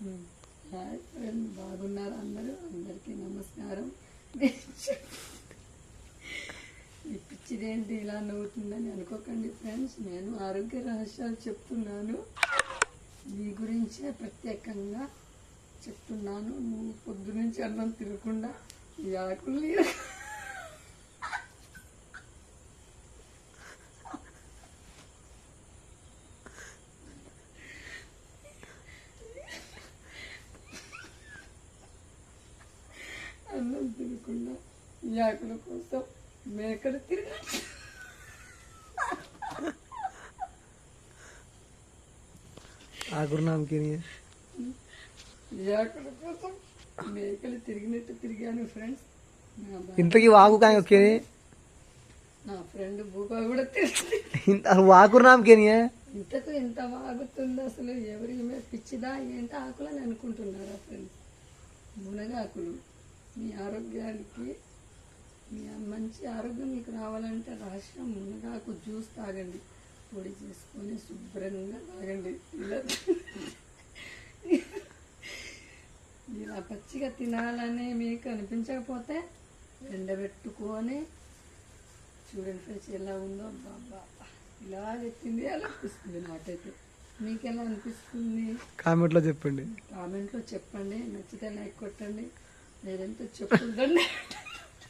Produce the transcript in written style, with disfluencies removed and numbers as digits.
Hi friend, బాగున్నారు అందరూ? అందరికీ నమస్కారం. ఈ పిచ్చిదేంటి ఇలా నవ్వుతుందని అనుకోకండి ఫ్రెండ్స్. నేను ఆరోగ్య రహస్యాలు చెప్తున్నాను, మీ గురించే ప్రత్యేకంగా చెప్తున్నాను. నువ్వు పొద్దు నుంచి అన్నం తినకుండా ఈ ఆకులు అన్నం తినకుండా ఈ ఆకుల కోసం మేకలు తిరగాలి. आकुर नाम के लिए ఈ ఆకుల కోసం మేకలు తిరిగినట్టు తిరిగాను ఫ్రెండ్స్. ఇంతకీ వాగు కాయ ఓకే నా ఫ్రెండ్ భూపా కూడా తిరిగి వాకుర్ నామ్ के लिए ఇంతకు ఇంత వాగుతుంది. అసలు ఎవరి పిచ్చిదా ఏంటో ఆకులని అనుకుంటున్నారా ఫ్రెండ్స్? మునగాకులు మీ ఆరోగ్యానికి, మీ మంచి ఆరోగ్యం మీకు రావాలంటే రహస్యం మునగాకు జ్యూస్ తాగండి. పొడి చేసుకొని శుభ్రంగా తాగండి. ఇలా పచ్చిగా తినాలని మీకు అనిపించకపోతే ఎండబెట్టుకొని చూడండి ఫ్రెండ్స్ ఎలా ఉందో. బాబా ఇలా చెప్పింది అలా అనిపిస్తుంది నాకైతే. మీకు ఎలా అనిపిస్తుంది కామెంట్లో చెప్పండి. కామెంట్లో చెప్పండి. నచ్చితే లైక్ కొట్టండి, లేదంటే చెప్పుందండి.